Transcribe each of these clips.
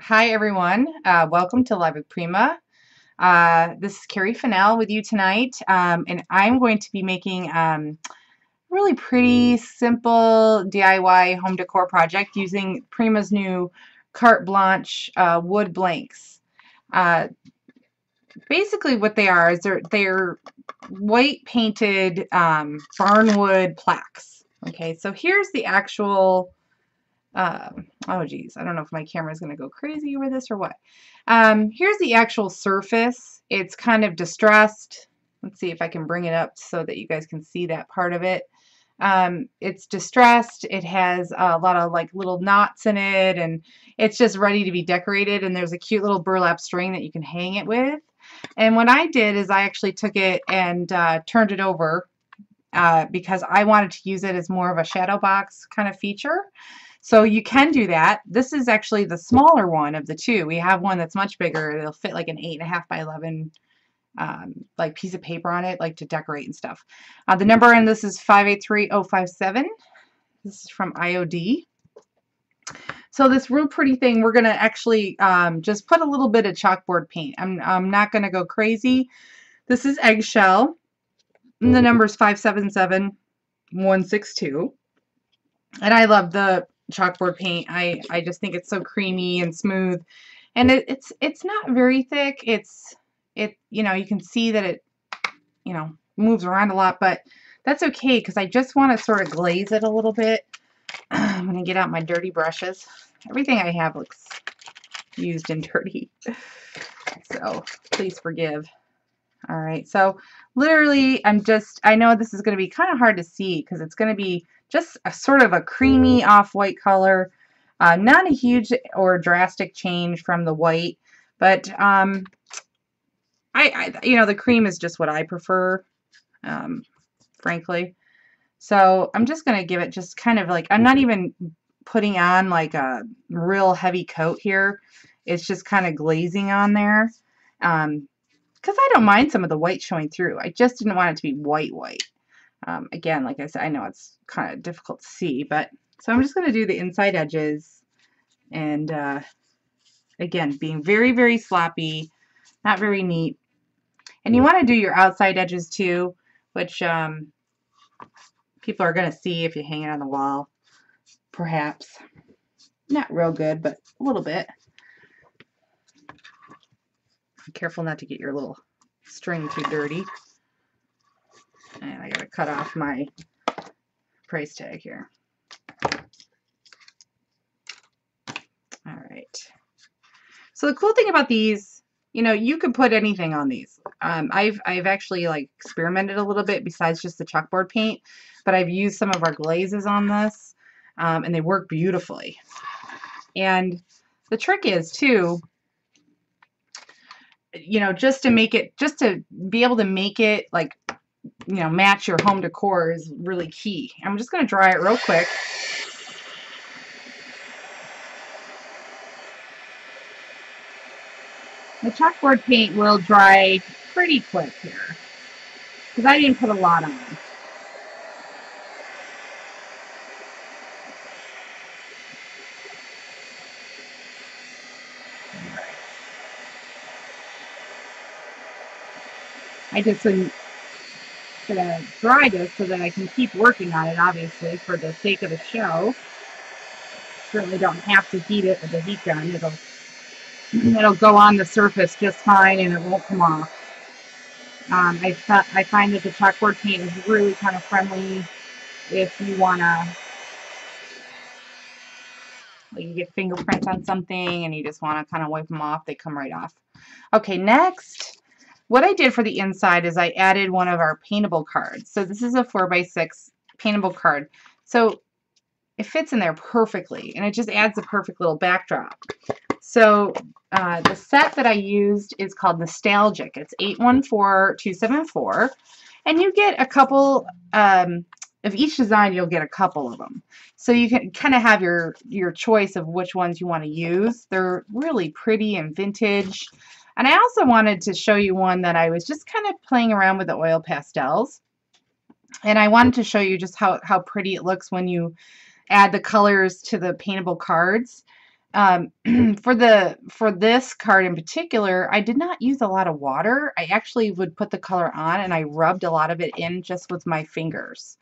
Hi everyone, welcome to Live with Prima. This is Cari Fennell with you tonight, and I'm going to be making a really pretty, simple DIY home decor project using Prima's new Carte Blanche wood blanks. Uh, Basically what they are is they're white painted barnwood plaques. Okay, so here's the actual oh geez, I don't know if my camera is going to go crazy over this or what. Here's the actual surface. It's kind of distressed. Let's see if I can bring it up so that you guys can see that part of it. It's distressed. It has a lot of like little knots in it, and it's just ready to be decorated, and there's a cute little burlap string that you can hang it with. And what I did is I actually took it and turned it over because I wanted to use it as more of a shadow box kind of feature. So you can do that. This is actually the smaller one of the two. We have one that's much bigger. It'll fit like an 8.5 by 11 like piece of paper on it, like to decorate and stuff. The number on this is 583057. This is from IOD. So this real pretty thing, we're gonna actually just put a little bit of chalkboard paint. I'm not gonna go crazy. This is eggshell, and the number is 577162. And I love the chalkboard paint. I just think it's so creamy and smooth, and it's not very thick. You know, you can see that it moves around a lot, but that's okay because I just want to sort of glaze it a little bit. I'm gonna get out my dirty brushes. Everything I have looks used and dirty, so please forgive. All right, so literally I know this is going to be kind of hard to see because it's going to be just a sort of a creamy off-white color, not a huge or drastic change from the white, but the cream is just what I prefer, frankly. So I'm just going to give it just kind of like, I'm not even putting on like a real heavy coat here. It's just kind of glazing on there. Because I don't mind some of the white showing through. I just didn't want it to be white. Again, like I said, I know it's kind of difficult to see, but so I'm just going to do the inside edges, and again, being very, very sloppy, not very neat. And you want to do your outside edges too, which people are going to see if you hang it on the wall, perhaps. Not real good, but a little bit. Be careful not to get your little string too dirty. And I gotta cut off my price tag here. All right. So the cool thing about these, you could put anything on these. I've actually like experimented a little bit besides just the chalkboard paint, but I've used some of our glazes on this, and they work beautifully. And the trick is too, just to be able to make it like, match your home decor is really key. I'm just going to dry it real quick. The chalkboard paint will dry pretty quick here because I didn't put a lot on. I just gonna dry this so that I can keep working on it, obviously, for the sake of the show. Certainly don't have to heat it with a heat gun. It'll go on the surface just fine and it won't come off. I find that the chalkboard paint is really kind of friendly if you want to, like, you get fingerprints on something and you just want to kind of wipe them off. They come right off. Okay, next, what I did for the inside is I added one of our paintable cards. So this is a 4x6 paintable card. So it fits in there perfectly, and it just adds a perfect little backdrop. So the set that I used is called Nostalgic. It's 814274, and you get a couple of each design. You'll get a couple of them, so you can kind of have your choice of which ones you want to use. They're really pretty and vintage. And I also wanted to show you one that I was just kind of playing around with the oil pastels, and I wanted to show you just how pretty it looks when you add the colors to the paintable cards. For this card in particular, I did not use a lot of water. I actually would put the color on and I rubbed a lot of it in just with my fingers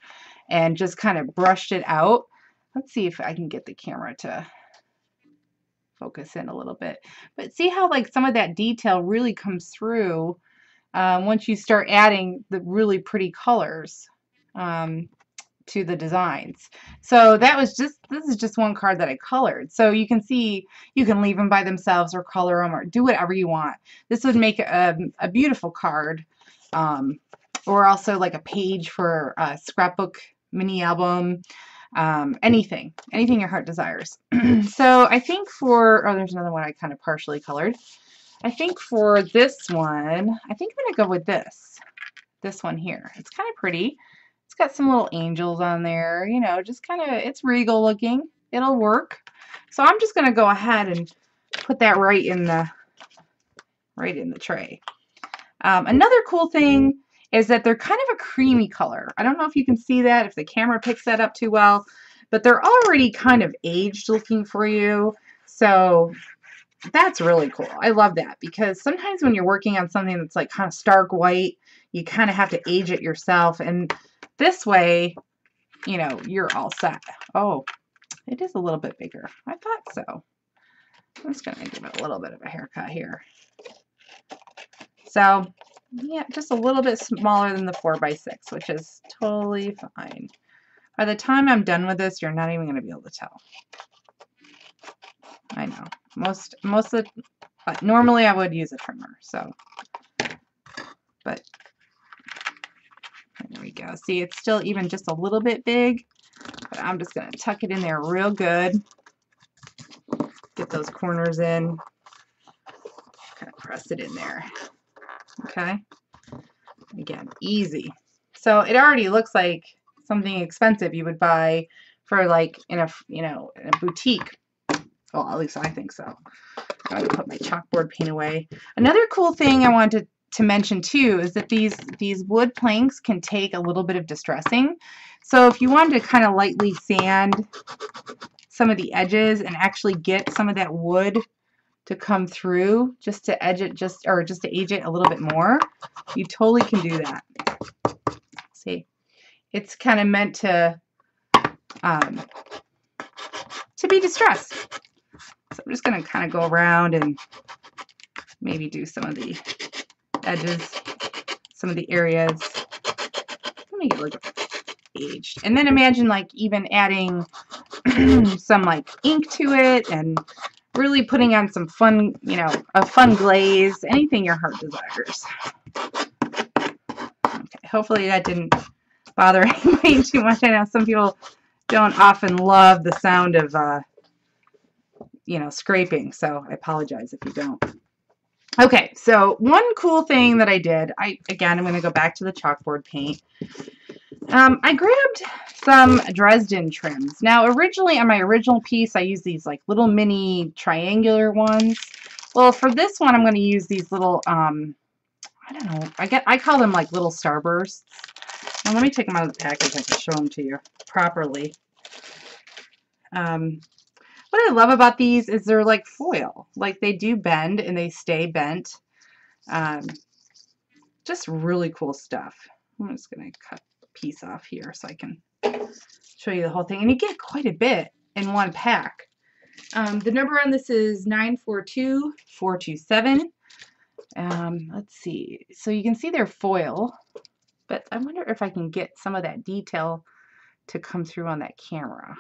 and just kind of brushed it out. Let's see if I can get the camera to focus in a little bit. But see how like some of that detail really comes through once you start adding the really pretty colors to the designs. So that was just, this is just one card that I colored. So you can see, you can leave them by themselves or color them or do whatever you want. This would make a beautiful card, or also like a page for a scrapbook, mini album, anything your heart desires. So I think for, oh, there's another one I kind of partially colored. I think for this one, I think I'm going to go with this one here. It's kind of pretty. It's got some little angels on there, you know, just kind of, it's regal looking. It'll work. So I'm just going to go ahead and put that right in the tray. Another cool thing is that they're kind of a creamy color. I don't know if you can see that, if the camera picks that up too well, but they're already kind of aged looking for you. So that's really cool. I love that because sometimes when you're working on something that's like kind of stark white, you kind of have to age it yourself. And this way, you know, you're all set. Oh, it is a little bit bigger. I thought so. I'm just going to give it a little bit of a haircut here. So, yeah, just a little bit smaller than the 4x6, which is totally fine. By the time I'm done with this, you're not even going to be able to tell. I know. Most of the, normally I would use a trimmer, so, but there we go. See, it's still even just a little bit big, but I'm just going to tuck it in there real good. Get those corners in. Kind of press it in there. Okay. Again, easy. So it already looks like something expensive you would buy for like in a, you know, in a boutique. Well, at least I think so. I'm going to put my chalkboard paint away. Another cool thing I wanted to mention too is that these wood planks can take a little bit of distressing. So if you wanted to kind of lightly sand some of the edges and actually get some of that wood to come through just to edge it, just to age it a little bit more, you totally can do that. See, it's kind of meant to be distressed. So I'm just going to kind of go around and maybe do some of the edges, some of the areas. Make it look aged. And then imagine like even adding some like ink to it and really putting on some fun, you know, a fun glaze, anything your heart desires. Okay, hopefully that didn't bother anybody too much. I know some people don't often love the sound of, you know, scraping, so I apologize if you don't. Okay, so one cool thing that I did, again, I'm going to go back to the chalkboard paint. I grabbed some Dresden trims. Now, originally on my original piece, I used these like little mini triangular ones. Well, for this one, I'm going to use these little, I don't know, I call them like little starbursts. Now, let me take them out of the package. I can show them to you properly. What I love about these is they're like foil. Like they do bend and they stay bent. Just really cool stuff. I'm just going to cut a piece off here so I can show you the whole thing. And you get quite a bit in one pack. The number on this is 942427. Let's see. So you can see they're foil, but I wonder if I can get some of that detail to come through on that camera.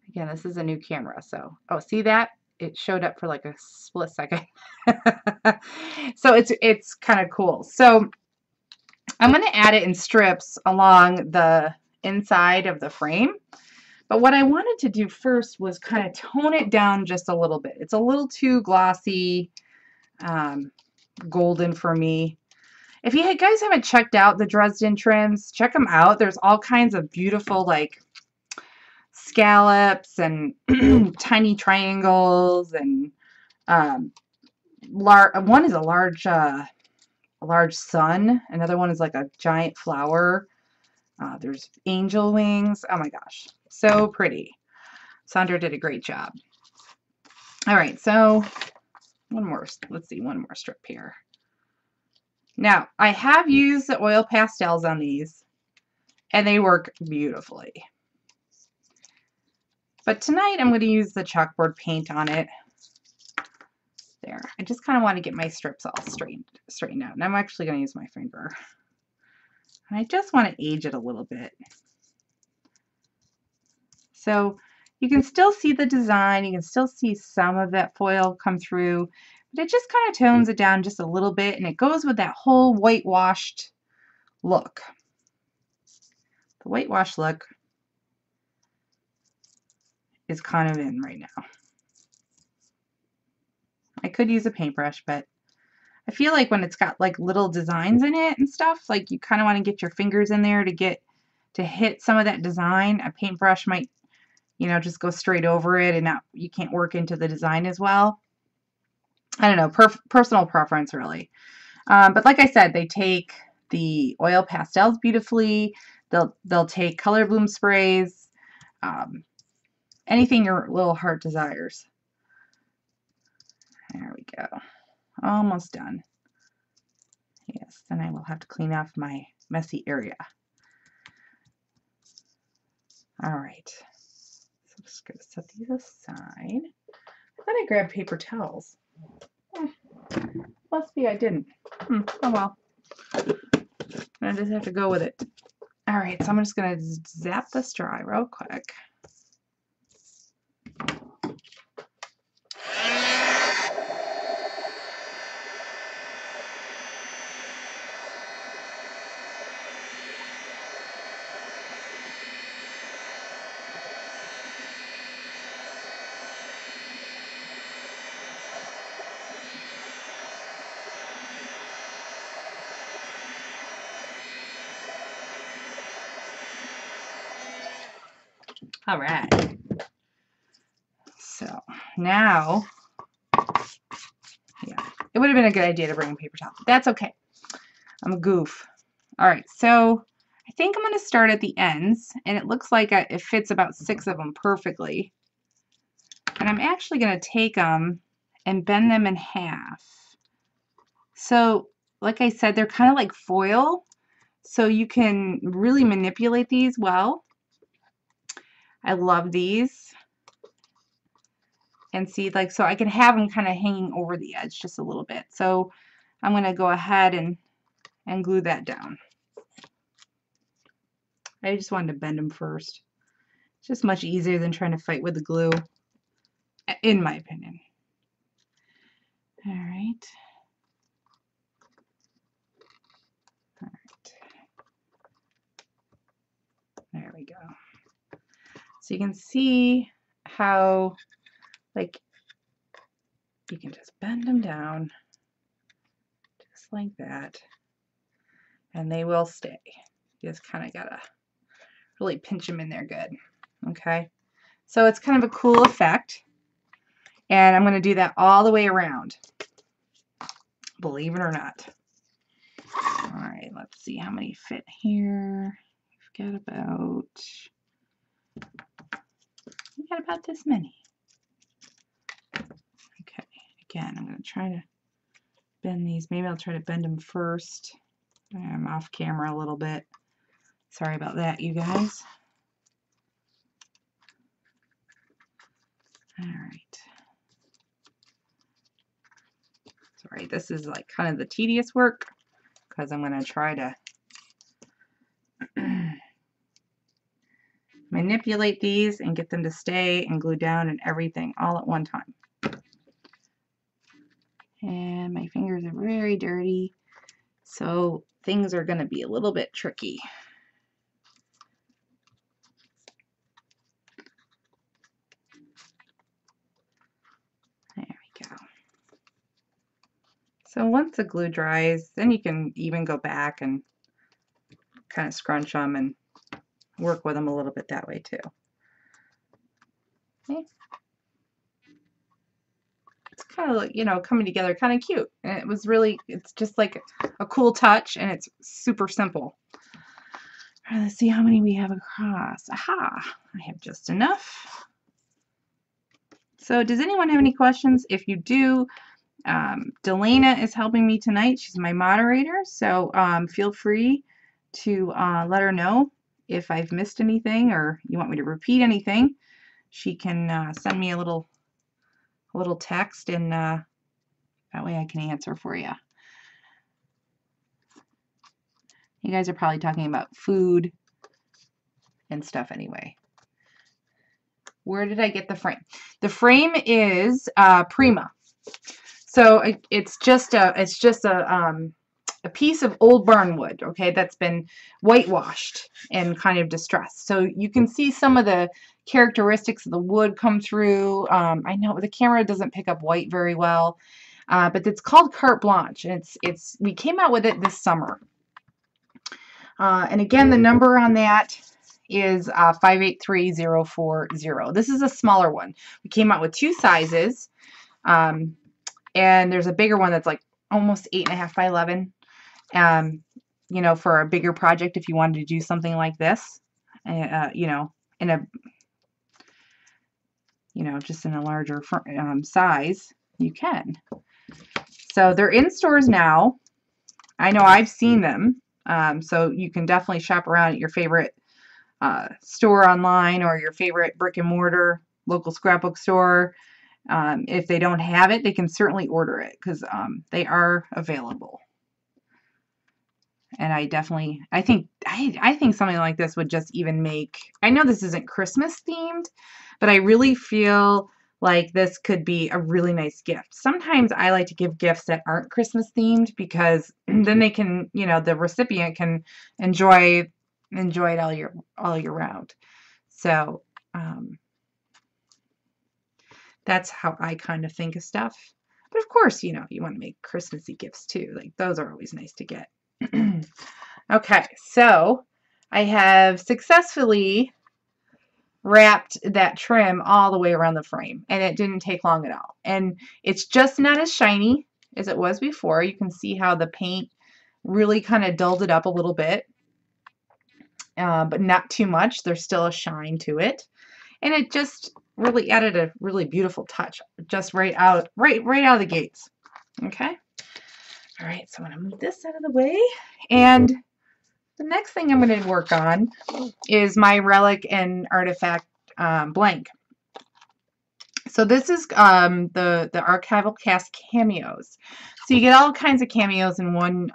Again, this is a new camera, so, oh, see that? It showed up for like a split second. So it's kind of cool. So I'm going to add it in strips along the inside of the frame. But what I wanted to do first was kind of tone it down just a little bit. It's a little too glossy, golden for me. If you guys haven't checked out the Dresden trims, check them out. There's all kinds of beautiful like scallops and tiny triangles, and one is a large sun. Another one is like a giant flower. There's angel wings. Oh my gosh, so pretty. Sandra did a great job. All right, so one more, let's see, one more strip here. Now, I have used the oil pastels on these, and they work beautifully. But tonight I'm going to use the chalkboard paint on it. There. I just kind of want to get my strips all straightened out. And I'm actually going to use my finger. And I just want to age it a little bit. So you can still see the design. You can still see some of that foil come through. But it just kind of tones it down just a little bit. And it goes with that whole whitewashed look. The whitewash look is kind of in right now. I could use a paintbrush, but I feel like when it's got like little designs in it and stuff, like you kind of want to get your fingers in there to hit some of that design. A paintbrush might, you know, just go straight over it and not, you can't work into the design as well. I don't know, personal preference really. But like I said, they take the oil pastels beautifully. They'll take color bloom sprays, anything your little heart desires. There we go. Almost done. Yes, then I will have to clean off my messy area. All right. So I'm just going to set these aside. I thought I grabbed paper towels. Must be I didn't. Oh well. I just have to go with it. All right, so I'm just going to zap this dry real quick. All right. So now, yeah, it would have been a good idea to bring a paper towel. That's okay. I'm a goof. All right, so I think I'm going to start at the ends, and it looks like it fits about 6 of them perfectly. And I'm actually going to take them and bend them in half. So, like I said, they're kind of like foil, so you can really manipulate these well. I love these. And see, like, so I can have them kind of hanging over the edge just a little bit. So I'm going to go ahead and glue that down. I just wanted to bend them first. It's just much easier than trying to fight with the glue, in my opinion. All right. All right. There we go. So you can see how, like, you can just bend them down just like that, and they will stay. You just kind of gotta really pinch them in there good. Okay, so it's kind of a cool effect, and I'm going to do that all the way around, believe it or not. All right, let's see how many fit here. We've got about this many. Okay, again, I'm going to try to bend these. Maybe I'll try to bend them first. I'm off camera a little bit. Sorry about that, you guys. All right. Sorry, this is like kind of the tedious work because I'm going to try to manipulate these and get them to stay and glue down and everything all at one time. And my fingers are very dirty, so things are going to be a little bit tricky. There we go. So once the glue dries, then you can even go back and kind of scrunch them and work with them a little bit that way too. Okay. It's kind of like, you know, coming together kind of cute. And it was really, it's just like a cool touch, and it's super simple. All right, let's see how many we have across. Aha, I have just enough. So does anyone have any questions? If you do, Delana is helping me tonight. She's my moderator, so feel free to let her know if I've missed anything or you want me to repeat anything. She can send me a little text, and that way I can answer for you. You guys are probably talking about food and stuff anyway. Where did I get the frame? The frame is Prima. So it's just a piece of old barn wood, okay, that's been whitewashed and kind of distressed. So you can see some of the characteristics of the wood come through. I know the camera doesn't pick up white very well, but it's called Carte Blanche, and we came out with it this summer. And again, the number on that is 583040. This is a smaller one. We came out with 2 sizes, and there's a bigger one that's like almost 8.5 by 11. You know, for a bigger project, if you wanted to do something like this, you know, just in a larger size, you can. So they're in stores now. I know I've seen them. So you can definitely shop around at your favorite store online or your favorite brick and mortar local scrapbook store. If they don't have it, they can certainly order it, because they are available. And I think something like this would just even make, I know this isn't Christmas themed, but I really feel like this could be a really nice gift. Sometimes I like to give gifts that aren't Christmas themed, because then they can, you know, the recipient can enjoy it all year round. So that's how I kind of think of stuff. But of course, you know, you want to make Christmassy gifts too. Like, those are always nice to get. Okay, so I have successfully wrapped that trim all the way around the frame, and it didn't take long at all. And it's just not as shiny as it was before. You can see how the paint really kind of dulled it up a little bit, but not too much. There's still a shine to it, and it just really added a really beautiful touch, just right out of the gates. Okay. All right, so I'm going to move this out of the way, and the next thing I'm going to work on is my relic and artifact blank. So this is the archival cast cameos. So you get all kinds of cameos in one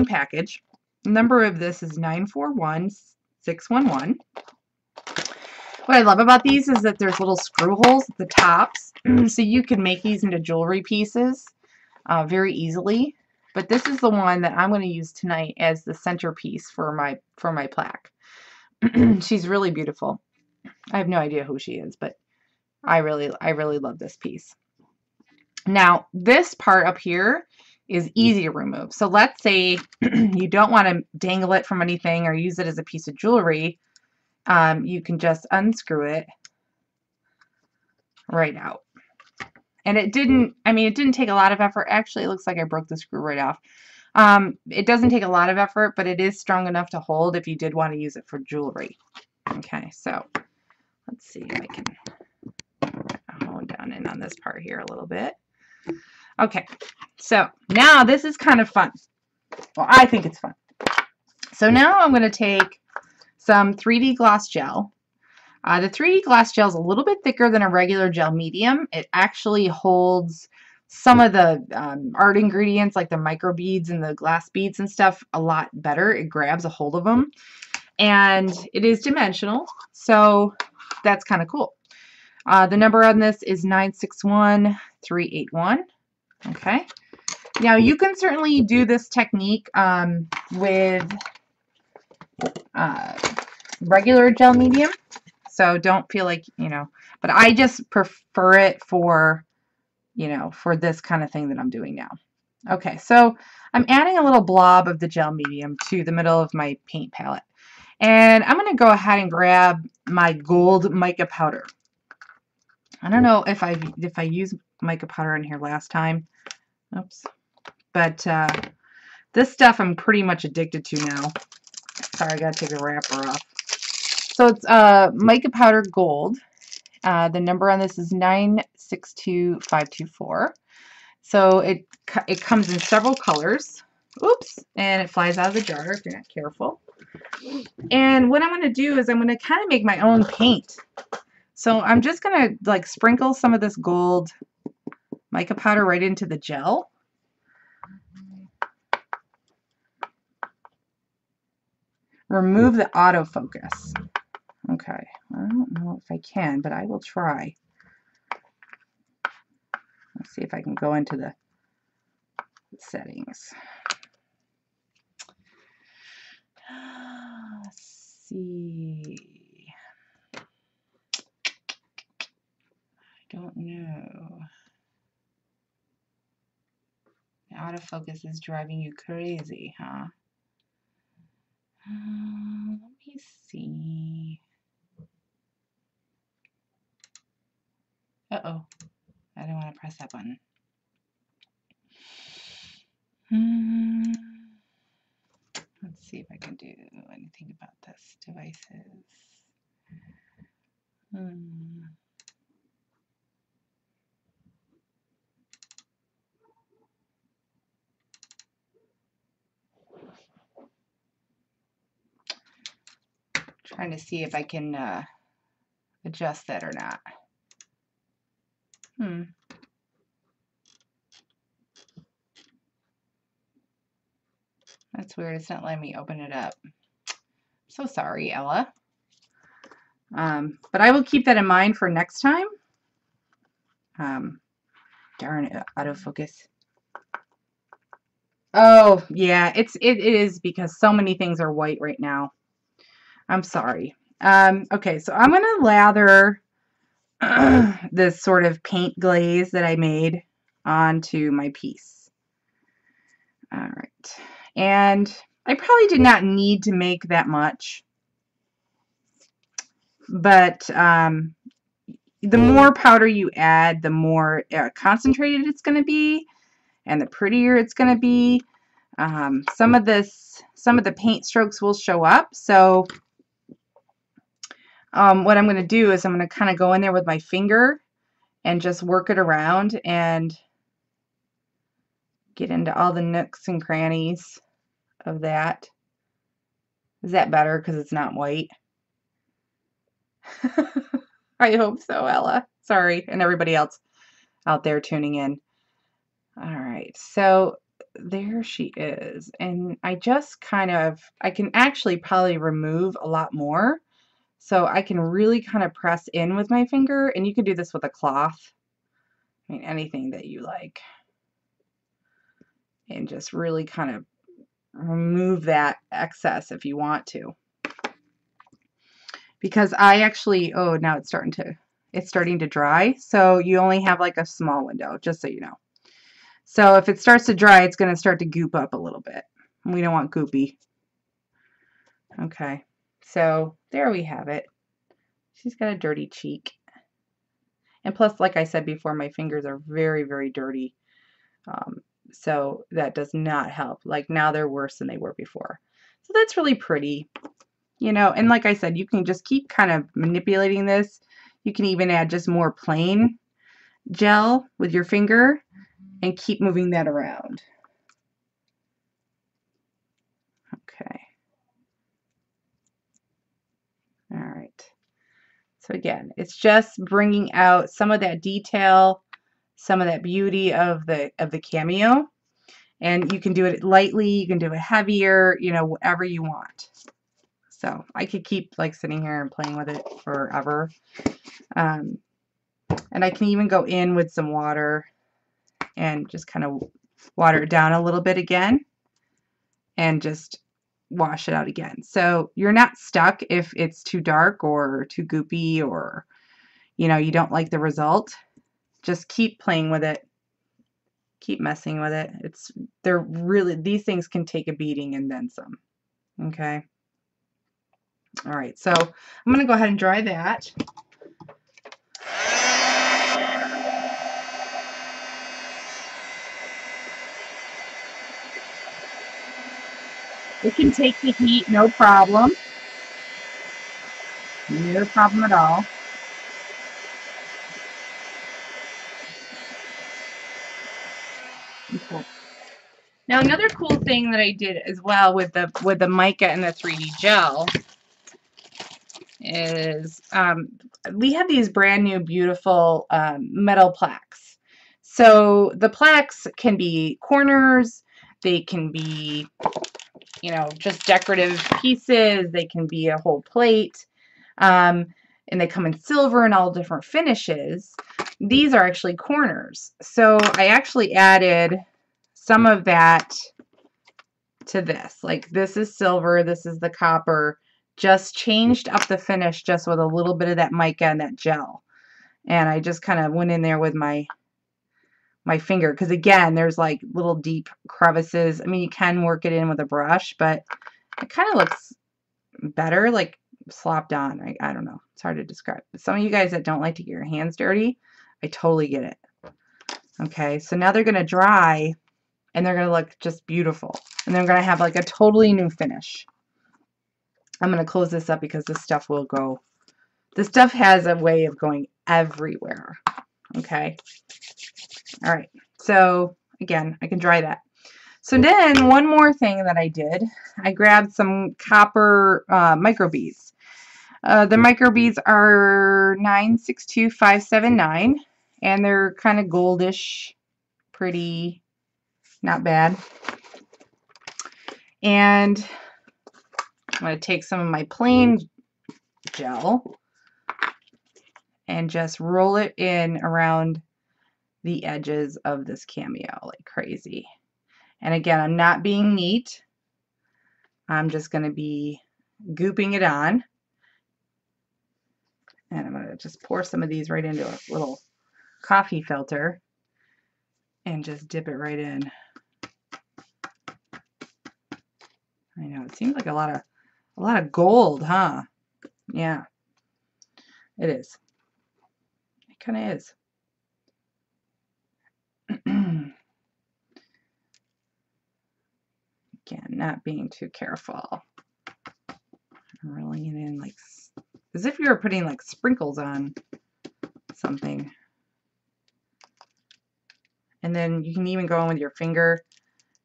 package. The number of this is 941611. What I love about these is that there's little screw holes at the tops, so you can make these into jewelry pieces very easily. But this is the one that I'm going to use tonight as the centerpiece for my plaque. She's really beautiful. I have no idea who she is, but I really love this piece. Now, this part up here is easy to remove. So let's say you don't want to dangle it from anything or use it as a piece of jewelry. You can just unscrew it right out. And it didn't take a lot of effort. Actually, it looks like I broke the screw right off. It doesn't take a lot of effort, but it is strong enough to hold if you did want to use it for jewelry. Okay, so let's see if I can hone down in on this part here a little bit. Okay, so now this is kind of fun. Well, I think it's fun. So now I'm going to take some 3D gloss gel. The 3D gloss gel is a little bit thicker than a regular gel medium. It actually holds some of the art ingredients, like the micro beads and the glass beads and stuff, a lot better. It grabs a hold of them, and it is dimensional, so that's kind of cool. The number on this is 961381. Okay. Now you can certainly do this technique with regular gel medium. So don't feel like, but I just prefer it for, for this kind of thing that I'm doing now. Okay, so I'm adding a little blob of the gel medium to the middle of my paint palette. And I'm going to go ahead and grab my gold mica powder. I don't know if I used mica powder in here last time. Oops. But this stuff I'm pretty much addicted to now. Sorry, I got to take the wrapper off. So it's mica powder gold, The number on this is 962524. So it comes in several colors. Oops, and it flies out of the jar if you're not careful. And what I'm going to do is I'm going to kind of make my own paint. So I'm just going to like sprinkle some of this gold mica powder right into the gel. Remove the autofocus. Okay, I don't know if I can, but I will try. Let's see if I can go into the settings. Let's see. I don't know. The autofocus is driving you crazy, huh? Let me see. Uh-oh. I don't want to press that button. Let's see if I can do anything about this. Devices. Trying to see if I can adjust that or not. That's weird. It's not letting me open it up. So sorry, Ella. But I will keep that in mind for next time. Darn it, autofocus. Oh, yeah, it is because so many things are white right now. I'm sorry. Okay, so I'm going to lather this sort of paint glaze that I made onto my piece. All right. And I probably did not need to make that much, but the more powder you add, the more concentrated it's going to be and the prettier it's going to be. Some of the paint strokes will show up. So what I'm going to do is I'm going to kind of go in there with my finger and just work it around and get into all the nooks and crannies of that. Is that better because it's not white? I hope so, Ella. Sorry, and everybody else out there tuning in. All right, so there she is. And I just I can actually probably remove a lot more. So I can really kind of press in with my finger, and you can do this with a cloth. I mean, anything that you like. And just really kind of remove that excess if you want to. Because I actually, oh, now it's starting to dry. So you only have like a small window, just so you know. So if it starts to dry, it's going to start to goop up a little bit. We don't want goopy. Okay, so there we have it. She's got a dirty cheek. And plus, like I said before, my fingers are very, very dirty. So that does not help. Like now they're worse than they were before. So that's really pretty. You know, and like I said, you can just keep kind of manipulating this. You can even add just more plain gel with your finger and keep moving that around. Okay. All right. So again, it's just bringing out some of that detail, some of that beauty of the cameo. And you can do it lightly, you can do it heavier, you know, whatever you want. So I could keep like sitting here and playing with it forever. And I can even go in with some water and just kind of water it down a little bit again and just wash it out again. So you're not stuck if it's too dark or too goopy or, you know, you don't like the result. Just keep playing with it. Keep messing with it. These things can take a beating and then some. Okay. All right. So I'm going to go ahead and dry that. It can take the heat, no problem. No problem at all. Okay. Now another cool thing that I did as well with the mica and the 3D gel is we have these brand new beautiful metal plaques. So the plaques can be corners, they can be, you know, just decorative pieces, they can be a whole plate, and they come in silver and all different finishes. These are actually corners. So I actually added some of that to this. Like this is silver, this is the copper. Just changed up the finish just with a little bit of that mica and that gel. And I just kind of went in there with my finger, because again, there's like little deep crevices. I mean, you can work it in with a brush, but it kind of looks better like slopped on. I don't know. It's hard to describe. But some of you guys that don't like to get your hands dirty, I totally get it. Okay, so now they're going to dry and they're going to look just beautiful. And they're going to have like a totally new finish. I'm going to close this up because this stuff will go. This stuff has a way of going everywhere. Okay. All right. So again, I can dry that. So then one more thing that I did, I grabbed some copper microbeads. The microbeads are 962579, and they're kind of goldish, pretty, not bad. And I'm going to take some of my plain gel and just roll it in around the edges of this cameo like crazy. And again, I'm not being neat. I'm just going to be gooping it on. And I'm going to just pour some of these right into a little coffee filter and just dip it right in. I know, it seems like a lot of gold, huh? Yeah, it is. It kind of is. Again, not being too careful. Rolling it in like as if you were putting like sprinkles on something. And then you can even go in with your finger,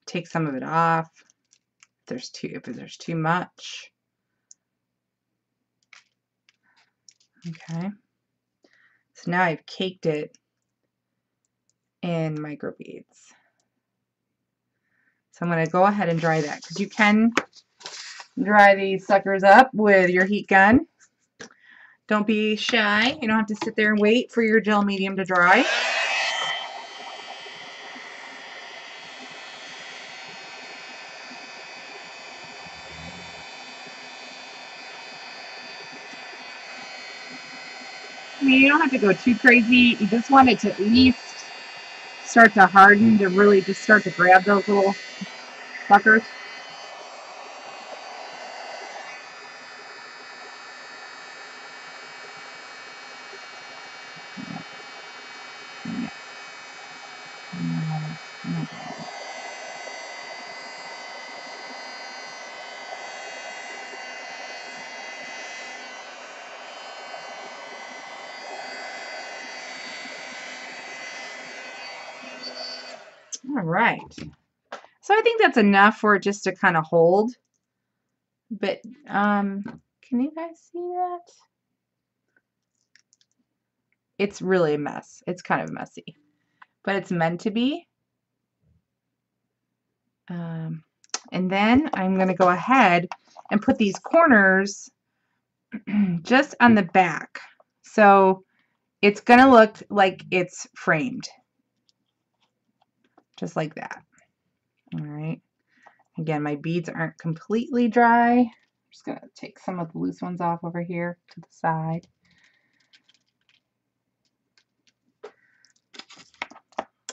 take some of it off if there's too much. Okay. So now I've caked it in microbeads. So I'm going to go ahead and dry that, because you can dry these suckers up with your heat gun. Don't be shy. You don't have to sit there and wait for your gel medium to dry. I mean, you don't have to go too crazy. You just want it to at least start to harden, to really just start to grab those little suckers. All right. So I think that's enough for it just to kind of hold. But can you guys see that? It's really a mess. It's kind of messy, but it's meant to be. And then I'm going to go ahead and put these corners just on the back. So it's going to look like it's framed. Just like that. All right. Again, my beads aren't completely dry. I'm just going to take some of the loose ones off over here to the side.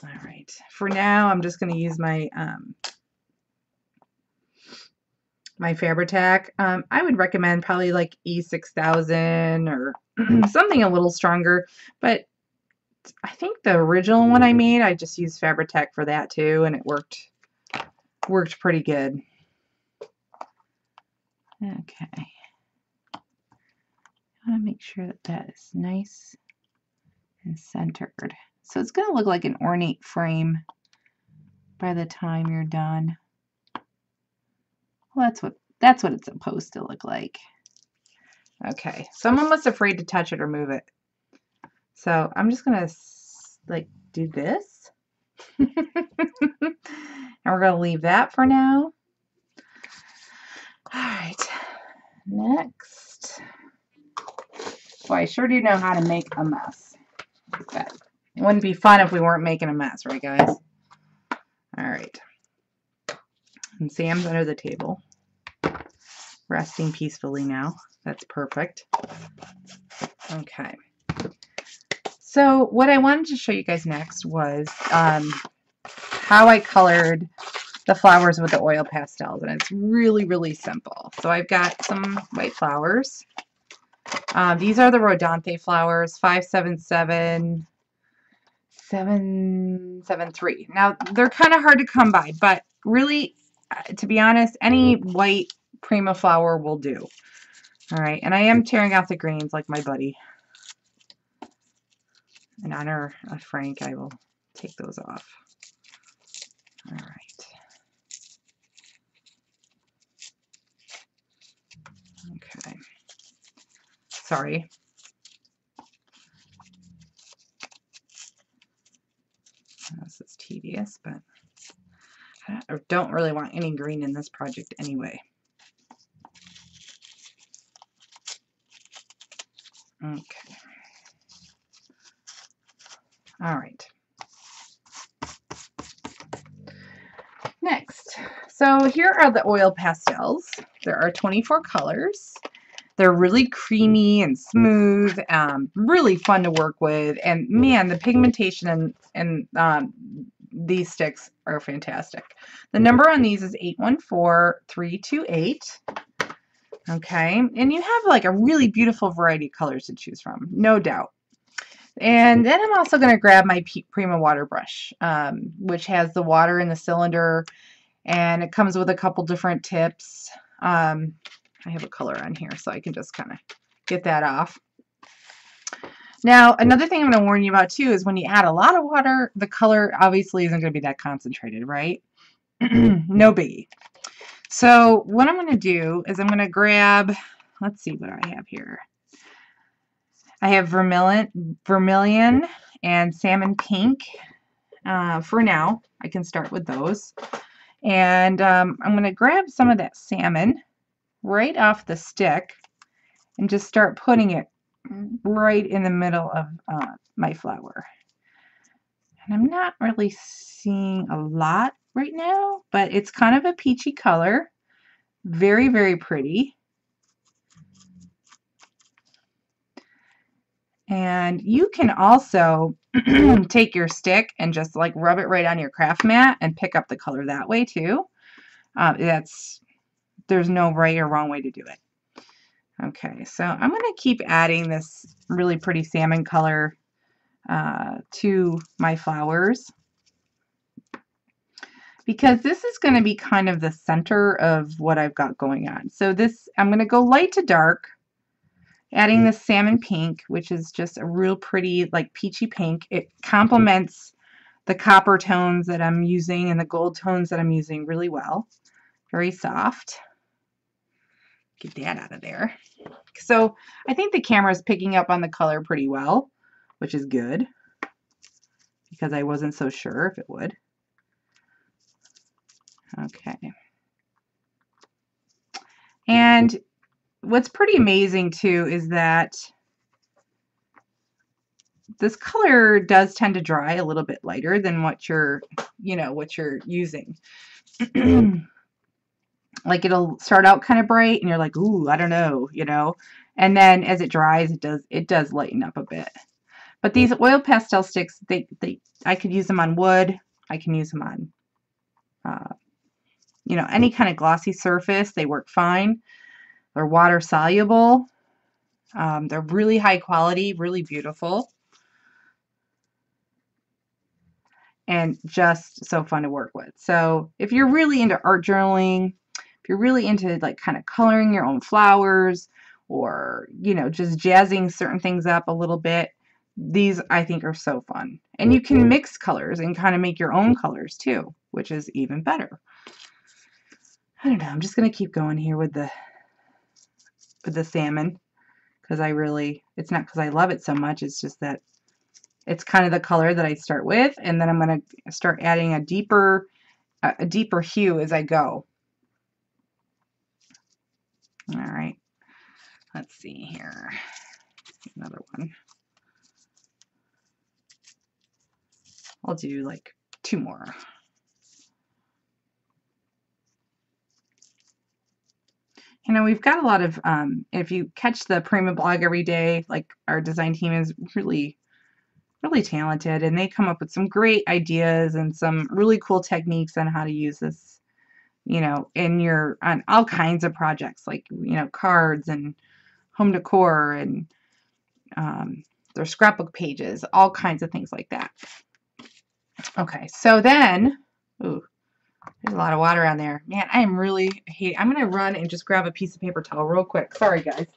All right. For now, I'm just going to use my my Fabri-Tac. I would recommend probably like E6000 or something a little stronger, but I think the original one I made, I just used Fabri-Tac for that too, and it worked pretty good. Okay. I want to make sure that that is nice and centered. So it's going to look like an ornate frame. by the time you're done. Well, that's what it's supposed to look like. Okay, so I'm almost afraid to touch it or move it. So I'm just gonna like do this. And we're gonna leave that for now. All right, next. Boy, I sure do know how to make a mess like that. It wouldn't be fun if we weren't making a mess, right guys? All right. And Sam's under the table, resting peacefully now. That's perfect. Okay. So what I wanted to show you guys next was how I colored the flowers with the oil pastels, and it's really, really simple. So I've got some white flowers. These are the Rodanthe flowers, 577773. Now, they're kind of hard to come by, but really, to be honest, any white Prima flower will do. All right, and I am tearing out the greens like my buddy. In honor of Frank, I will take those off. All right. Okay. Sorry. This is tedious, but I don't really want any green in this project anyway. Okay. All right. Next, so here are the oil pastels. There are 24 colors. They're really creamy and smooth, really fun to work with, and man, the pigmentation and these sticks are fantastic. The number on these is 814328. Okay, and you have like a really beautiful variety of colors to choose from, no doubt. And then I'm also going to grab my Prima water brush, which has the water in the cylinder, and it comes with a couple different tips. I have a color on here, so I can just kind of get that off. Now, another thing I'm going to warn you about too is when you add a lot of water, the color obviously isn't going to be that concentrated, right? No biggie. So what I'm going to do is I'm going to grab, let's see what I have here. I have vermilion and salmon pink. For now, I can start with those. And I'm going to grab some of that salmon right off the stick and just start putting it right in the middle of my flower. And I'm not really seeing a lot right now, but it's kind of a peachy color. Very, very pretty. And you can also take your stick and just like rub it right on your craft mat and pick up the color that way too. There's no right or wrong way to do it. Okay, so I'm going to keep adding this really pretty salmon color to my flowers, because this is going to be kind of the center of what I've got going on. So this, I'm going to go light to dark, adding the salmon pink, which is just a real pretty like peachy pink. It complements the copper tones that I'm using and the gold tones that I'm using really well. Very soft. Get that out of there. So I think the camera is picking up on the color pretty well, which is good, because I wasn't so sure if it would. Okay. And what's pretty amazing too is that this color does tend to dry a little bit lighter than what you're, what you're using. Like it'll start out kind of bright and you're like, ooh, I don't know, and then as it dries, it does lighten up a bit. But these oil pastel sticks, I could use them on wood. I can use them on, any kind of glossy surface. They work fine. They're water soluble. They're really high quality, really beautiful, and just so fun to work with. So if you're really into art journaling, if you're really into like kind of coloring your own flowers, or just jazzing certain things up a little bit, These I think are so fun. And you can mix colors and kind of make your own colors too, which is even better. I don't know, I'm just gonna keep going here with the salmon because it's not because I love it so much, it's just that it's kind of the color that I start with, and then I'm gonna start adding a deeper hue as I go. All right, let's see here, another one. I'll do like 2 more. You know, we've got a lot of, if you catch the Prima blog every day, like our design team is really, really talented, and they come up with some great ideas and some really cool techniques on how to use this, you know, on all kinds of projects, like, you know, cards and home decor and their scrapbook pages, all kinds of things like that. Okay, so then, ooh, there's a lot of water on there. Man, I am really I'm gonna run and just grab a piece of paper towel real quick. Sorry, guys.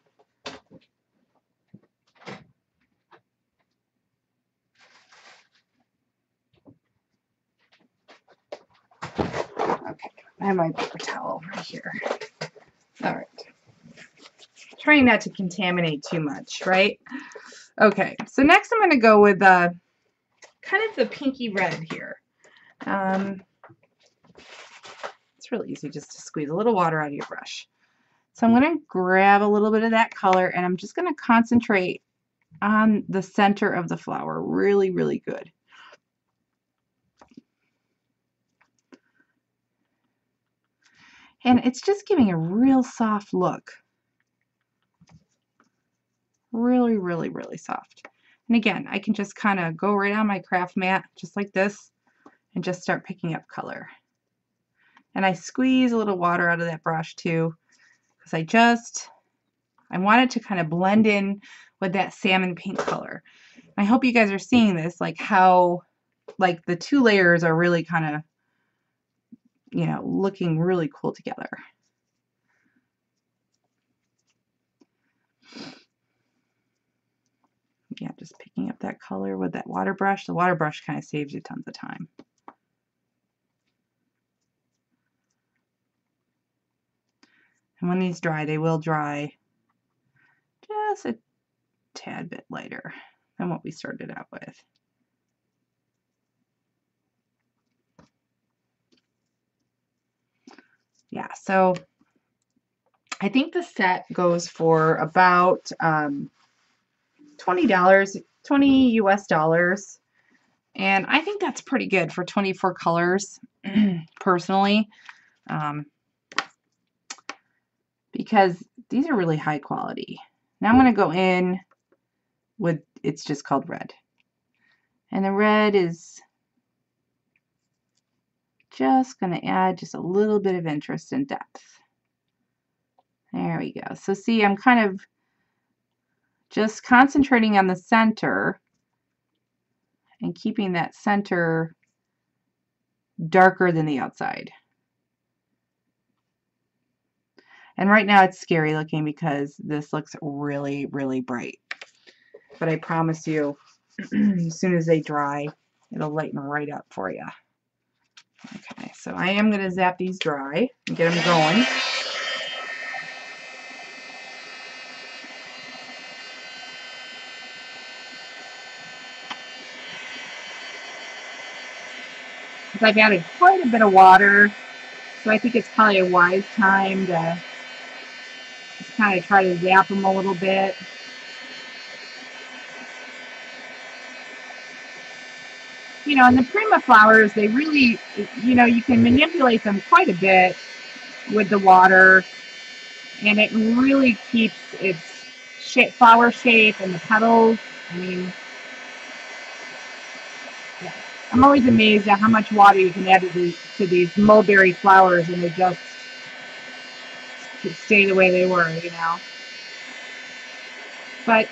Okay, I have my paper towel right here. All right. Trying not to contaminate too much, right? Okay, so next I'm gonna go with kind of the pinky red here. It's really easy just to squeeze a little water out of your brush. So I'm going to grab a little bit of that color, and I'm just going to concentrate on the center of the flower really, really good. And it's just giving a real soft look. Really, really, really soft. And again, I can just kind of go right on my craft mat, just like this, and just start picking up color. And I squeeze a little water out of that brush too, because I want it to kind of blend in with that salmon pink color. I hope you guys are seeing this, like how, like the 2 layers are really kind of, you know, looking really cool together. Yeah, just picking up that color with that water brush. The water brush kind of saves you tons of time. And when these dry, they will dry just a tad bit lighter than what we started out with. Yeah, so I think the set goes for about $20, 20 US dollars. And I think that's pretty good for 24 colors, personally, because these are really high quality. Now I'm going to go in with, it's just called red. And the red is just going to add just a little bit of interest and depth. There we go. So see, I'm kind of just concentrating on the center and keeping that center darker than the outside. And right now it's scary looking because this looks really, really bright. But I promise you, as soon as they dry, it'll lighten right up for you. Okay, so I am going to zap these dry and get them going. I've added quite a bit of water, so I think it's probably a wise time to just kind of try to zap them a little bit. You know, and the Prima flowers, they really, you know, you can manipulate them quite a bit with the water, and it really keeps its flower shape and the petals. I mean, yeah. I'm always amazed at how much water you can add to these mulberry flowers, and they just stay the way they were, you know. But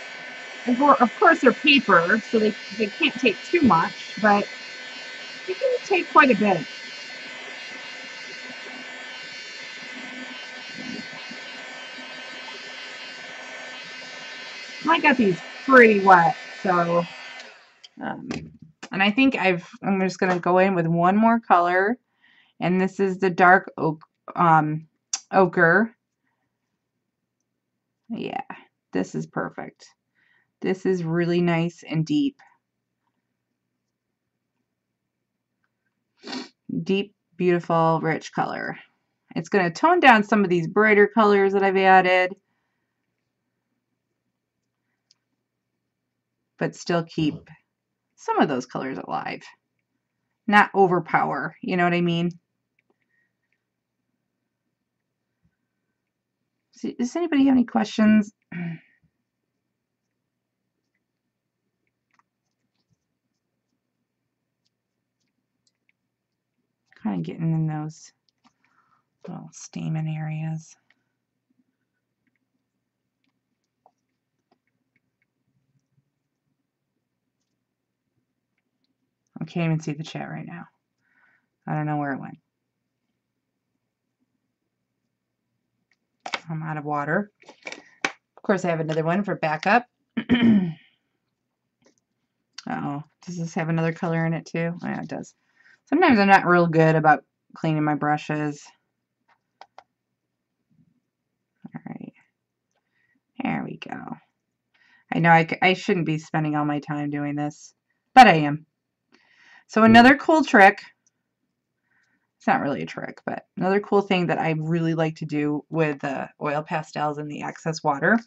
of course they're paper, so they can't take too much, but they can take quite a bit. I got these pretty wet, So, and I think I'm just going to go in with one more color, and this is the dark ochre. Yeah, this is perfect. This is really nice and deep. Deep, beautiful, rich color. It's going to tone down some of these brighter colors that I've added, but still keep some of those colors alive. Not overpower, you know what I mean? Does anybody have any questions? Kind of getting in those little stamen areas. I can't even see the chat right now. I don't know where it went. I'm out of water. Of course, I have another one for backup. Uh-oh. Does this have another color in it too? Yeah, it does. Sometimes I'm not real good about cleaning my brushes. All right. There we go. I know I shouldn't be spending all my time doing this, but I am. So another cool trick, it's not really a trick, but another cool thing that I really like to do with the oil pastels and the excess water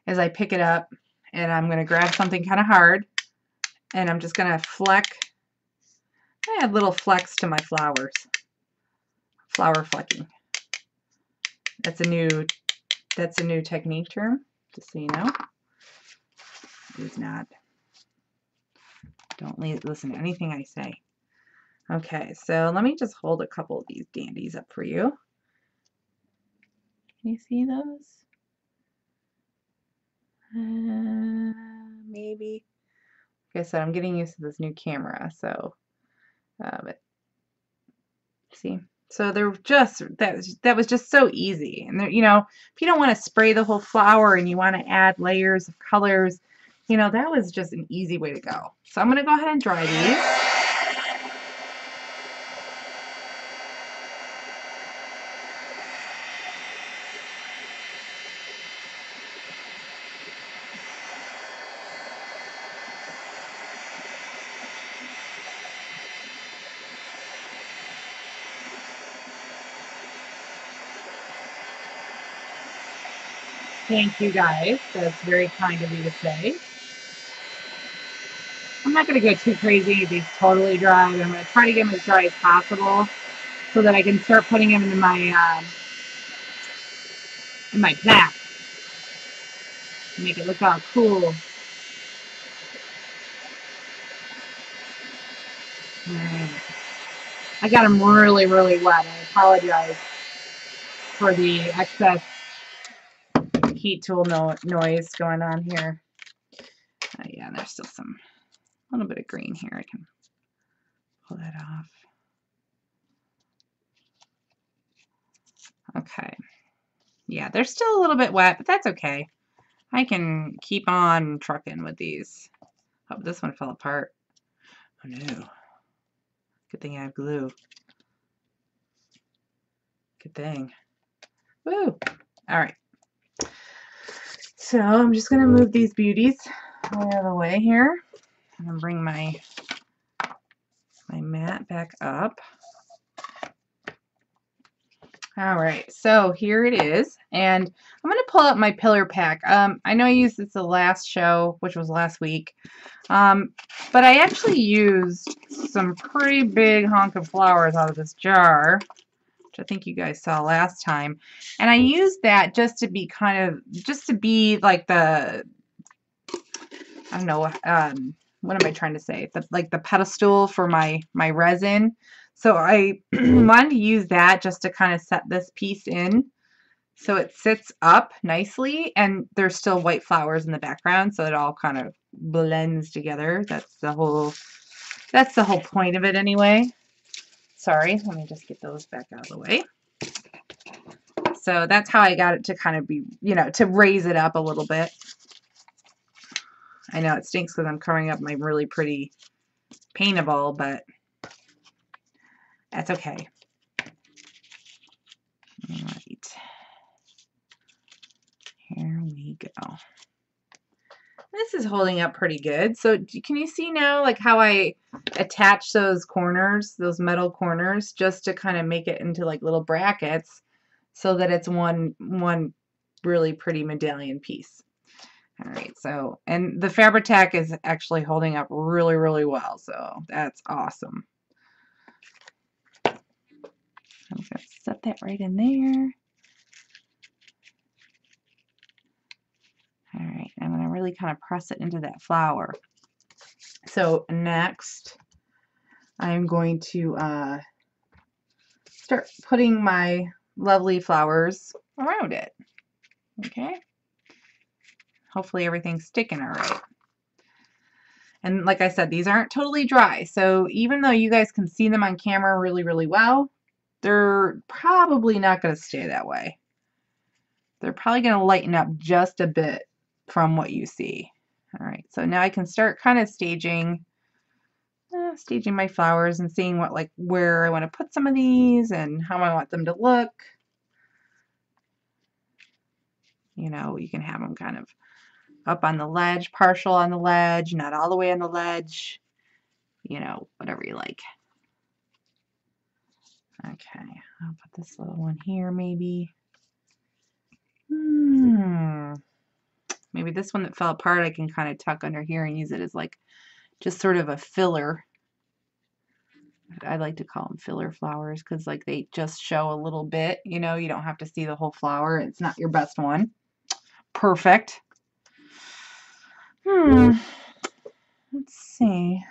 is I pick it up and I'm going to grab something kind of hard and I'm just going to fleck. I add little flecks to my flowers. Flower flecking. That's a new technique term, just so you know. It's not. Don't listen to anything I say. Okay, so let me just hold a couple of these dandies up for you. Can you see those? Maybe. Like I said, I'm getting used to this new camera, so but see. So they're just that was just so easy, and you know, if you don't want to spray the whole flower and you want to add layers of colors, you know, that was just an easy way to go. So I'm going to go ahead and dry these. Thank you guys. That's very kind of you to say. I'm not going to go too crazy. These totally dry. But I'm going to try to get them as dry as possible so that I can start putting them into my pack. Make it look all cool. I got them really, really wet. I apologize for the excess heat tool noise going on here. Yeah, there's still a little bit of green here. I can pull that off. Okay. Yeah, they're still a little bit wet, but that's okay. I can keep on trucking with these. Oh, this one fell apart. Oh no. Good thing I have glue. Good thing. Woo! All right. So I'm just going to move these beauties out of the way here. I'm going to bring my mat back up. All right, so here it is, and I'm going to pull out my pillar pack. I know I used this the last show, which was last week, but I actually used some pretty big hunk of flowers out of this jar, which I think you guys saw last time, and I used that just to be like the, I don't know, what am I trying to say? Like the pedestal for my resin. So I wanted to use that just to kind of set this piece in so it sits up nicely and there's still white flowers in the background so it all kind of blends together. That's the whole point of it anyway. Sorry, let me just get those back out of the way. So that's how I got it to kind of be, you know, to raise it up a little bit. I know it stinks because I'm covering up my really pretty paintable, but that's okay. All right. Here we go. This is holding up pretty good. So can you see now like how I attach those corners, those metal corners, just to kind of make it into like little brackets so that it's one really pretty medallion piece. All right, so, and the Fabri-Tac is actually holding up really, really well, so that's awesome. I'm going to set that right in there. All right, I'm going to really kind of press it into that flower. So next, I'm going to start putting my lovely flowers around it. Okay. Hopefully everything's sticking all right. And like I said, these aren't totally dry. So even though you guys can see them on camera really, really well, they're probably not going to stay that way. They're probably going to lighten up just a bit from what you see. All right, so now I can start kind of staging my flowers and seeing what, like, where I want to put some of these and how I want them to look. You know, you can have them kind of up on the ledge, partial on the ledge, not all the way on the ledge, you know, whatever you like. Okay, I'll put this little one here maybe. Maybe this one that fell apart I can kind of tuck under here and use it as like just sort of a filler. I like to call them filler flowers because like they just show a little bit, you know, you don't have to see the whole flower. It's not your best one. Perfect. Let's see.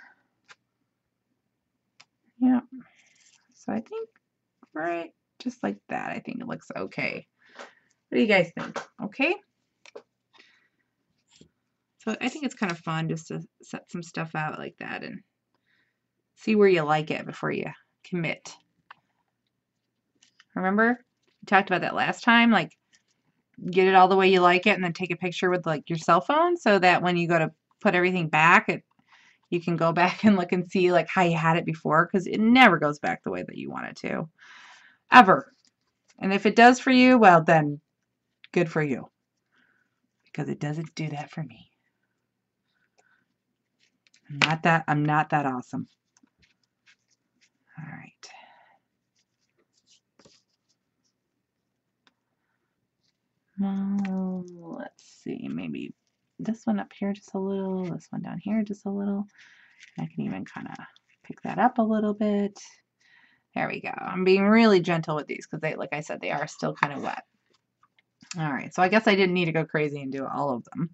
Yeah. So I think right just like that. I think it looks okay. What do you guys think? Okay. So I think it's kind of fun just to set some stuff out like that and see where you like it before you commit. Remember? We talked about that last time, like get it all the way you like it and then take a picture with like your cell phone so that when you go to put everything back, you can go back and look and see like how you had it before, because it never goes back the way that you want it to. Ever. And if it does for you, well then good for you. Because it doesn't do that for me. I'm not that awesome. All right. Let's see, maybe this one up here just a little, this one down here just a little. I can even kind of pick that up a little bit. There we go. I'm being really gentle with these because they, like I said, they are still kind of wet. All right, so I guess I didn't need to go crazy and do all of them.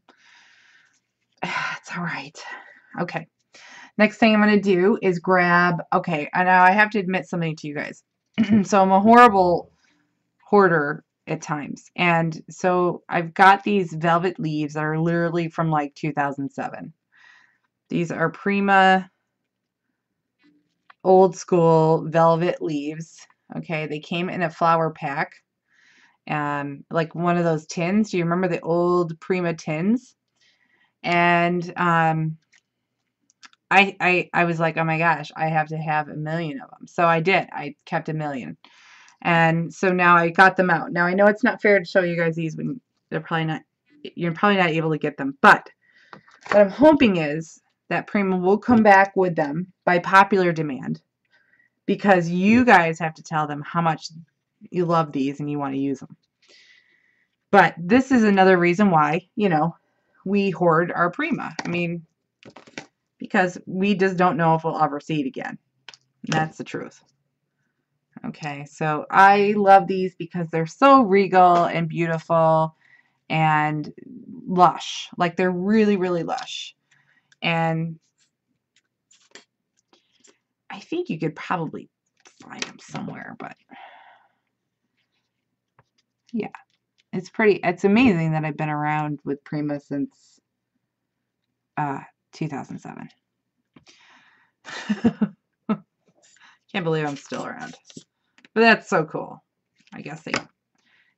It's all right. Okay. Next thing I'm going to do is grab, okay, and now I have to admit something to you guys. So I'm a horrible hoarder at times. And so I've got these velvet leaves that are literally from like 2007. These are Prima old school velvet leaves. Okay, they came in a flower pack. Like one of those tins. Do you remember the old Prima tins? And I was like, oh my gosh, I have to have 1 million of them. So I did. I kept 1 million. And so now I got them out. Now I know it's not fair to show you guys these when you're probably not able to get them. But what I'm hoping is that Prima will come back with them by popular demand, because you guys have to tell them how much you love these and you want to use them. But this is another reason why, you know, we hoard our Prima. I mean, because we just don't know if we'll ever see it again. And that's the truth. Okay, so I love these because they're so regal and beautiful and lush. Like they're really, really lush. And I think you could probably find them somewhere, but yeah, it's amazing that I've been around with Prima since 2007. Can't believe I'm still around. But that's so cool. I guess they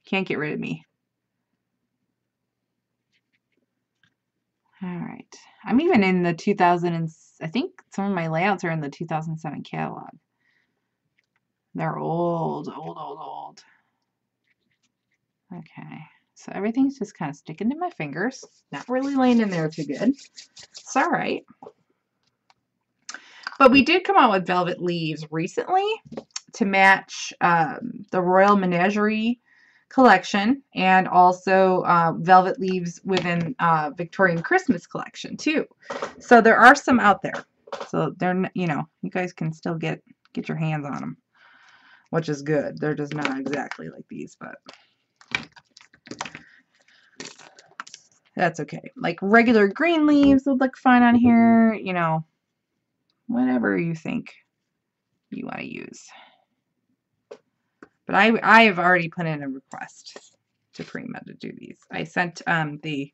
can't get rid of me. All right. I'm even in the 2000 and I think some of my layouts are in the 2007 catalog. They're old, old, old, old. Okay. So everything's just kind of sticking to my fingers. Not really laying in there too good. It's all right. But we did come out with velvet leaves recently to match the Royal Menagerie collection, and also velvet leaves within Victorian Christmas collection too. So there are some out there. So they're, you know, you guys can still get your hands on them, which is good. They're just not exactly like these, but that's okay. Like regular green leaves would look fine on here, you know, whatever you think you want to use. But I have already put in a request to Prima to do these. I sent the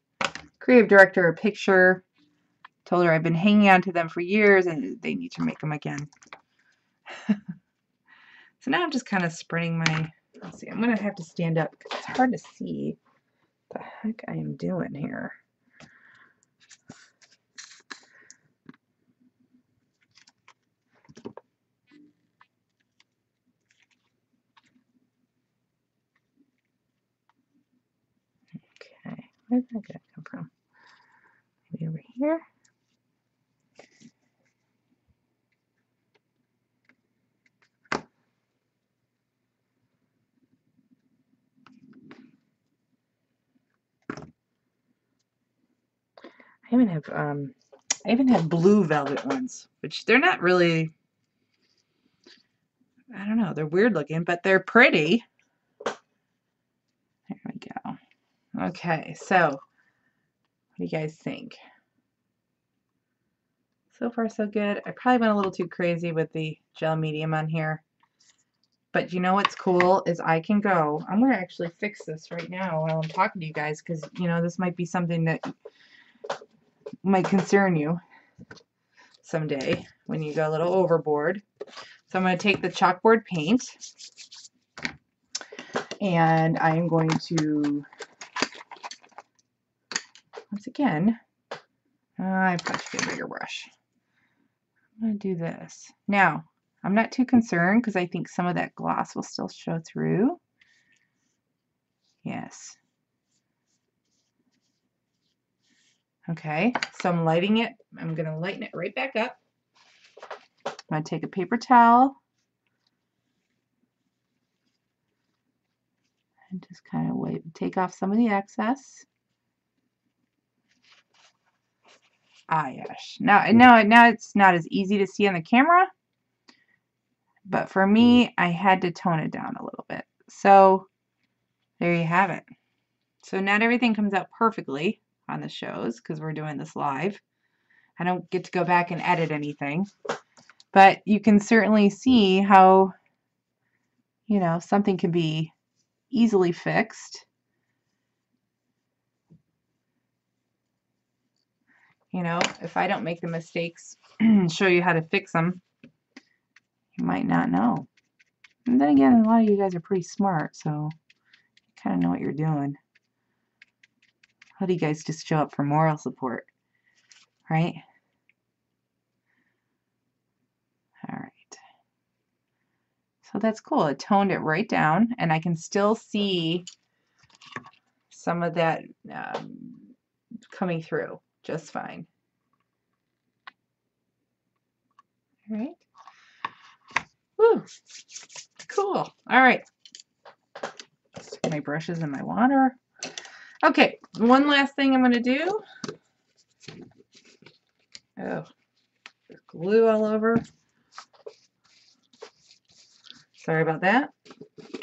creative director a picture, told her I've been hanging on to them for years and they need to make them again. So now I'm just kind of spreading my, let's see, I'm going to have to stand up because it's hard to see what the heck I am doing here. Okay, where's that going to come from? Maybe over here? I even have blue velvet ones, which they're not really, I don't know, they're weird looking, but they're pretty. There we go. Okay, so what do you guys think? So far so good. I probably went a little too crazy with the gel medium on here. But you know what's cool is I can go, I'm going to actually fix this right now while I'm talking to you guys, because you know this might be something that might concern you someday when you go a little overboard. So I'm going to take the chalkboard paint and I'm going to, once again, I probably should get a bigger brush. I'm going to do this. Now, I'm not too concerned because I think some of that gloss will still show through. Yes. Okay, so I'm lighting it. I'm going to lighten it right back up. I'm going to take a paper towel and just kind of take off some of the excess. Ah, yes. Now it's not as easy to see on the camera, but for me, I had to tone it down a little bit. So there you have it. So not everything comes out perfectly on the shows because we're doing this live. I don't get to go back and edit anything, but you can certainly see how, you know, something can be easily fixed. You know, if I don't make the mistakes and show you how to fix them, you might not know. And then again, a lot of you guys are pretty smart, so you kind of know what you're doing. How do you guys just show up for moral support, right? All right. So that's cool. It toned it right down, and I can still see some of that coming through just fine. All right. Woo. Cool. All right. Stick my brushes in my water. Okay, one last thing I'm going to do. Oh, there's glue all over. Sorry about that.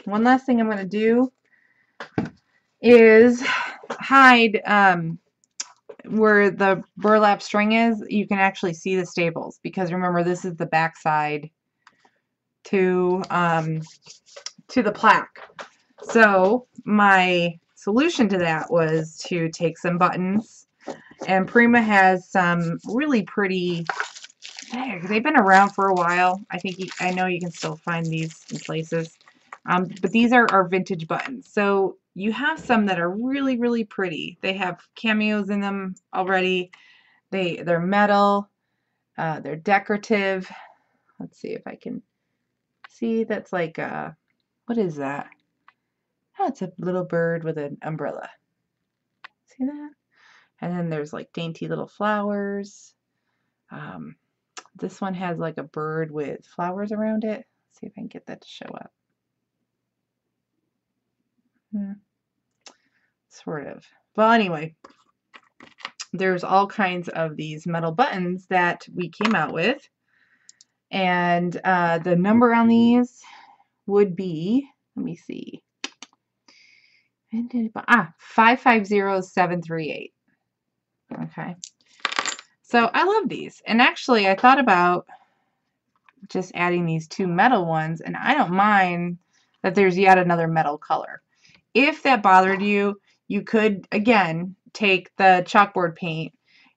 One last thing I'm going to do is hide where the burlap string is. You can actually see the staples because remember this is the back side to the plaque. So my solution to that was to take some buttons, and Prima has some really pretty, they've been around for a while. I know you can still find these in places, but these are vintage buttons. So you have some that are really, really pretty. They have cameos in them already. They're metal. They're decorative. Let's see if I can see. That's like what is that? Oh, it's a little bird with an umbrella. See that? And then there's like dainty little flowers. Um, this one has like a bird with flowers around it. Let's see if I can get that to show up. Sort of. Well, anyway, there's all kinds of these metal buttons that we came out with. And the number on these would be, let me see, 550738. Okay. So I love these. And actually, I thought about just adding these two metal ones, and I don't mind that there's yet another metal color. If that bothered you, you could, again, take the chalkboard paint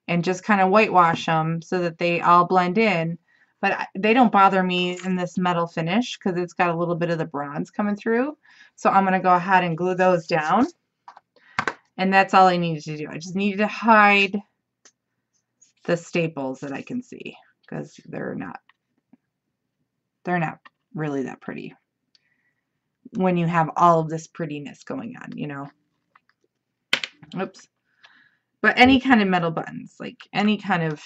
and just kind of whitewash them so that they all blend in. But they don't bother me in this metal finish because it's got a little bit of the bronze coming through. So I'm going to go ahead and glue those down. And that's all I needed to do. I just needed to hide the staples that I can see because they're not really that pretty when you have all of this prettiness going on, you know. Oops. But any kind of metal buttons, like any kind of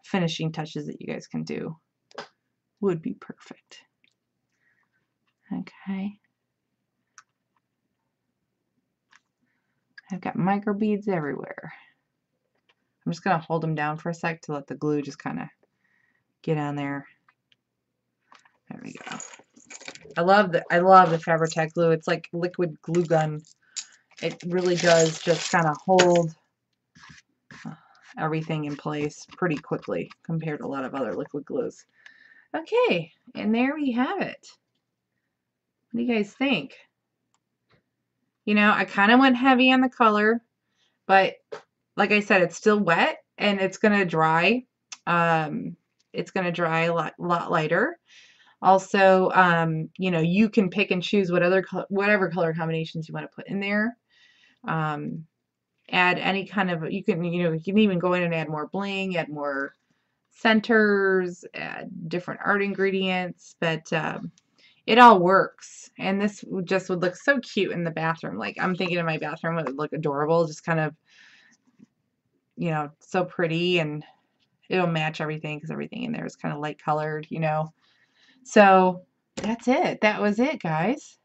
finishing touches that you guys can do would be perfect. Okay. I've got micro beads everywhere. I'm just going to hold them down for a sec to let the glue just kind of get on there. There we go. I love the Fabri-Tac glue. It's like liquid glue gun. It really does just kind of hold everything in place pretty quickly compared to a lot of other liquid glues. Okay, and there we have it. What do you guys think? You know, I kind of went heavy on the color, but like I said, it's still wet and it's going to dry. It's going to dry a lot lighter. Also, you know, you can pick and choose whatever color combinations you want to put in there. Add any kind of, you can even go in and add more bling, add more centers, add different art ingredients, but it all works. And this just would look so cute in the bathroom. Like, I'm thinking in my bathroom it would look adorable, just kind of, you know, so pretty, and it'll match everything because everything in there is kind of light colored, you know. So that's it. That was it, guys.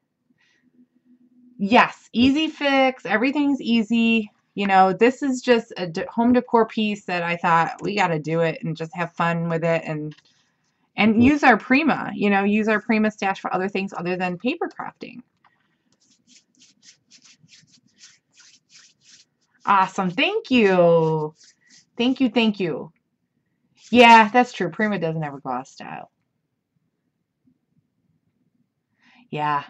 Yes, easy fix. Everything's easy. You know, this is just a home decor piece that I thought we got to do it and just have fun with it and use our Prima, you know, use our Prima stash for other things other than paper crafting. Awesome. Thank you. Thank you. Thank you. Yeah, that's true. Prima doesn't ever go out of style. Yeah.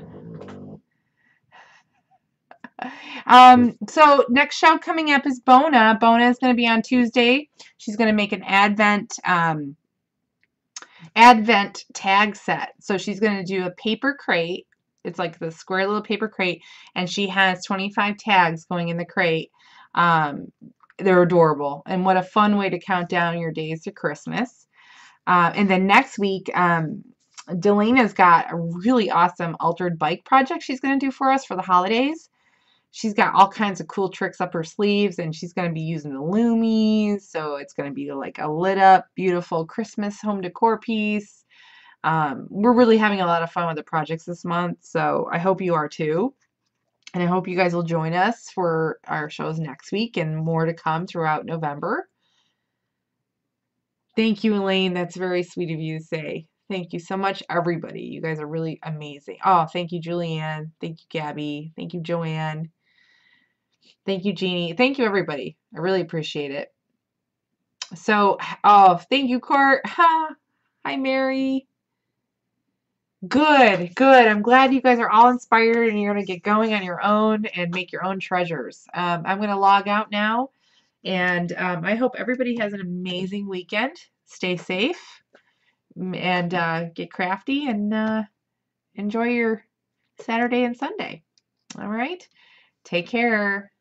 So next show coming up is Bona. Bona is going to be on Tuesday. She's going to make an Advent tag set. So she's going to do a paper crate. It's like the square little paper crate, and she has 25 tags going in the crate. They're adorable, and what a fun way to count down your days to Christmas. And then next week, Delena's got a really awesome altered bike project she's going to do for us for the holidays. She's got all kinds of cool tricks up her sleeves, and she's going to be using the Loomies, so it's going to be like a lit up, beautiful Christmas home decor piece. We're really having a lot of fun with the projects this month, so I hope you are too. And I hope you guys will join us for our shows next week and more to come throughout November. Thank you, Elaine. That's very sweet of you to say. Thank you so much, everybody. You guys are really amazing. Oh, thank you, Julianne. Thank you, Gabby. Thank you, Joanne. Thank you, Jeannie. Thank you, everybody. I really appreciate it. So, oh, thank you, Court. Ha. Hi, Mary. Good, good. I'm glad you guys are all inspired and you're going to get going on your own and make your own treasures. I'm going to log out now, and I hope everybody has an amazing weekend. Stay safe and get crafty and enjoy your Saturday and Sunday. All right. Take care.